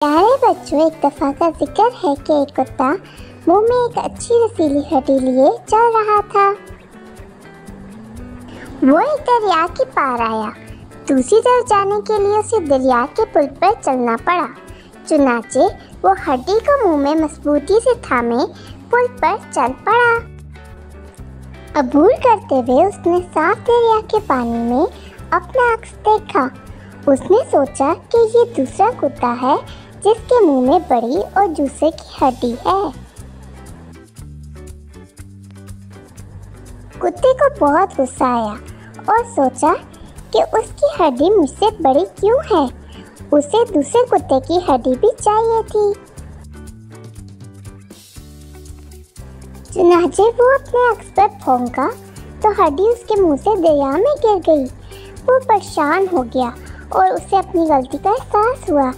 प्यारे बच्चों, एक दफ़ा का जिक्र है कि एक कुत्ता मुंह में एक अच्छी रसीली हड्डी लिए चल रहा था। वो एक दरिया के पार आया। दूसरी तरफ जाने के लिए उसे दरिया के पुल पर चलना पड़ा। चुनाचे वो हड्डी को मुंह में मजबूती से थामे पुल पर चल पड़ा। अबूर करते हुए उसने साफ दरिया के पानी में अपना अक्स देखा। उसने सोचा कि ये दूसरा कुत्ता है जिसके मुंह में बड़ी और जूसे की हड्डी है। कुत्ते को बहुत गुस्सा आया और सोचा कि उसकी हड्डी मुझसे बड़ी क्यों है। उसे दूसरे कुत्ते की हड्डी भी चाहिए थी। चुनाचे वो अपने अक्स पर भौंका तो हड्डी उसके मुंह से दरिया में गिर गई। वो परेशान हो गया और उसे अपनी गलती का एहसास हुआ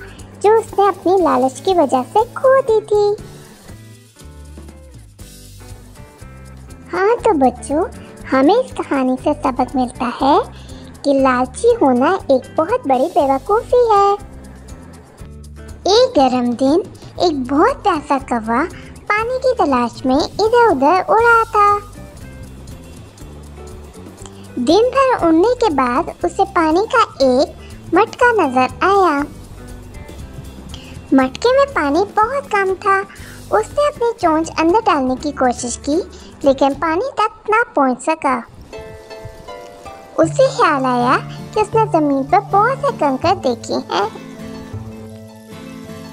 जो उसने अपनी लालच की वजह से खो दी थी। हाँ तो बच्चों, हमें इस कहानी से सबक मिलता है कि लालची होना एक बहुत बड़ी बेवकूफ़ी है। एक गर्म दिन एक बहुत प्यासा कौवा पानी की तलाश में इधर उधर उड़ रहा था। दिन भर उड़ने के बाद उसे पानी का एक मटका नजर आया। मटके में पानी बहुत कम था। उसने अपनी चोंच अंदर डालने की कोशिश की लेकिन पानी तक ना पहुंच सका। उसे ख्याल आया कि उसने जमीन पर बहुत से कंकर देखे हैं।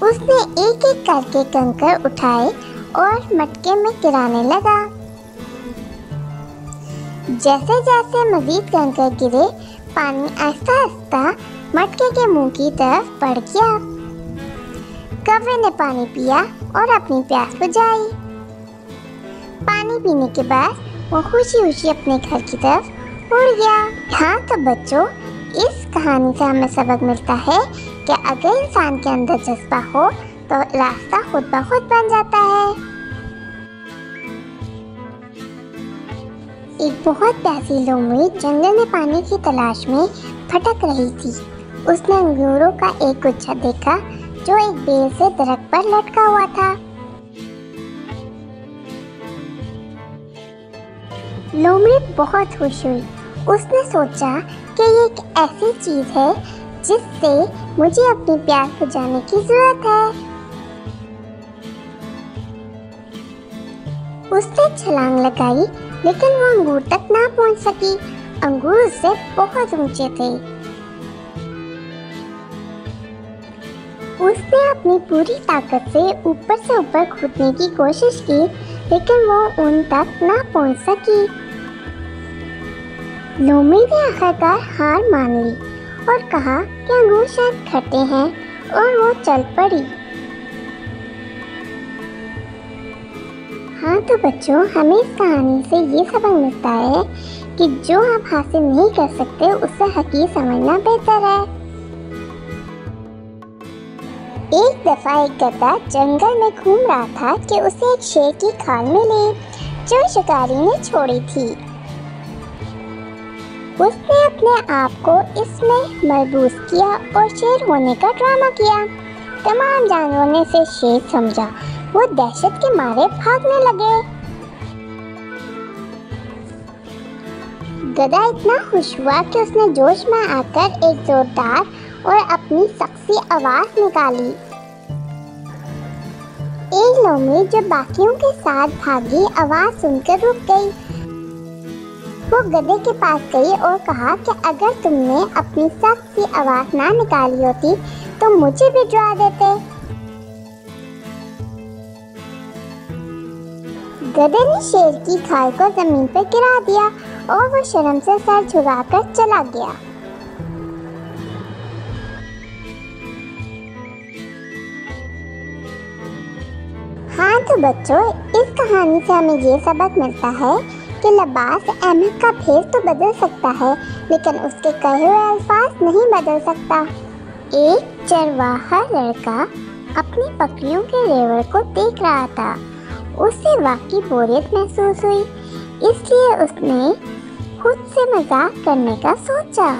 उसने एक एक करके कंकर उठाए और मटके में गिराने लगा। जैसे जैसे मजीद कंकर गिरे, पानी आहिस्ता आहिस्ता मटके के मुंह की तरफ बढ़ गया। कौवे ने पानी पिया और अपनी प्यास बुझाई। पानी पीने के बाद वो खुशी खुशी अपने घर की तरफ उड़ गया। हाँ तो बच्चों, इस कहानी से हमें सबक मिलता है कि अगर इंसान के अंदर जज्बा हो तो रास्ता खुद ब खुद बन जाता है। एक बहुत प्यासी लोमड़ी जंगल में पानी की तलाश में भटक रही थी। उसने अंगूरों का एक गुच्छा देखा जो एक बेल से दरख्त पर लटका हुआ था। लोमड़ी बहुत खुश हुई। उसने सोचा कि ये एक ऐसी चीज है जिससे मुझे अपनी प्यास बुझाने की जरूरत है। उसने छलांग लगाई लेकिन वो अंगूर तक ना पहुंच सकी। अंगूर उससे बहुत ऊंचे थे। उसने अपनी पूरी ताकत से ऊपर कूदने की कोशिश की लेकिन वो उन तक ना पहुंच सकी। लोमड़ी ने आखिरकार हार मान ली और कहा कि अंगूर शायद खट्टे हैं और वो चल पड़ी। हाँ तो बच्चों, हमें इस कहानी से ये सबक मिलता है कि जो आप हासिल नहीं कर सकते उसे हकीर समझना बेहतर है। एक दफा एक गधा जंगल में घूम रहा था कि उसे एक शेर की खाल मिली जो शिकारी ने छोड़ी थी। उसने अपने आप को इसमें मलबूस किया और शेर होने का ड्रामा किया। तमाम जानवरों ने इसे शेर समझा। वो दहशत के मारे भागने लगे। गधा इतना खुश हुआ कि उसने जोश में आकर एक जोरदार और अपनी सख्ती आवाज निकाली। एक लोमड़ी जो बाकियों के साथ भागी आवाज सुनकर रुक गई। वो गधे के पास गई और कहा कि अगर तुमने अपनी सख्त सी आवाज ना निकाली होती तो मुझे भी डरा देते। गधे ने शेर की खाल को जमीन पर गिरा दिया और वो शर्म से सर झुकाकर चला गया। हाँ तो बच्चों, इस कहानी से हमें ये सबक मिलता है कि लिबास अहमद का भेद तो बदल सकता है लेकिन उसके कहे हुए अल्फाज नहीं बदल सकता। एक चरवाहा लड़का अपनी बकरियों के रेवड़ को देख रहा था। उसे वाकई बोरियत महसूस हुई, इसलिए उसने खुद से मजाक करने का सोचा।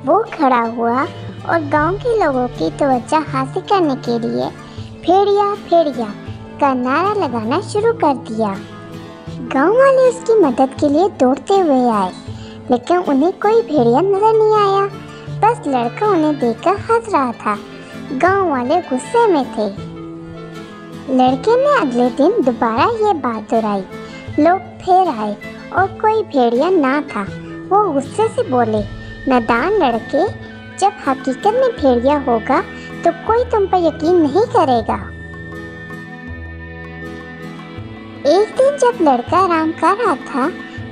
वो खड़ा हुआ और गांव के लोगों की तवज्जो हासिल करने के लिए भेड़िया भेड़िया का नारा लगाना शुरू कर दिया। गांव वाले उसकी मदद के लिए दौड़ते हुए आए, लेकिन उन्हें कोई भेड़िया नजर नहीं आया। बस लड़का उन्हें देखकर हंस रहा था। गांव वाले गुस्से में थे। लड़के ने अगले दिन दोबारा ये बात दोहराई। लोग फिर आए और कोई भेड़िया ना था। वो गुस्से से बोले, नादान लड़के, जब हकीकत में भेड़िया होगा तो कोई तुम पर यकीन नहीं करेगा। एक दिन जब लड़का आराम कर रहा था,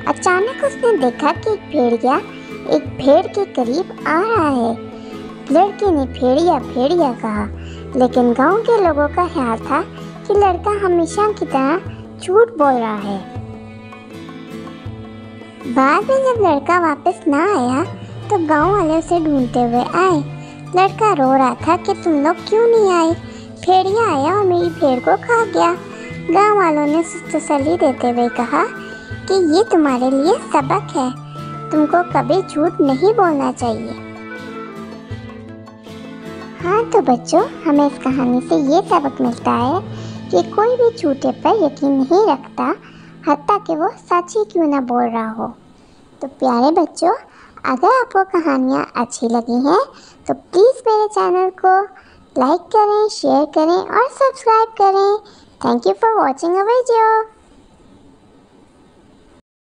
अचानक उसने देखा कि एक भेड़िया एक भेड़ के करीब आ रहा है। लड़के ने भेड़िया भेड़िया कहा, लेकिन गांव के लोगों का ख्याल था कि लड़का हमेशा की तरह झूठ बोल रहा है। बाद में जब लड़का वापस ना आया तो गांव वाले उसे ढूंढते हुए आए। लड़का रो रहा था कि तुम लोग क्यों नहीं आए, भेड़िया आया और मेरी भेड़ को खा गया। गांव वालों ने तसल्ली देते हुए कहा कि ये तुम्हारे लिए सबक है, तुमको कभी झूठ नहीं बोलना चाहिए। हाँ तो बच्चों, हमें इस कहानी से ये सबक मिलता है कि कोई भी झूठे पर यकीन नहीं रखता, हत्ता कि वो सच ही क्यों ना बोल रहा हो। तो प्यारे बच्चों, अगर आपको कहानियाँ अच्छी लगी हैं तो प्लीज़ मेरे चैनल को लाइक करें, शेयर करें और सब्सक्राइब करें। Thank you for watching a video.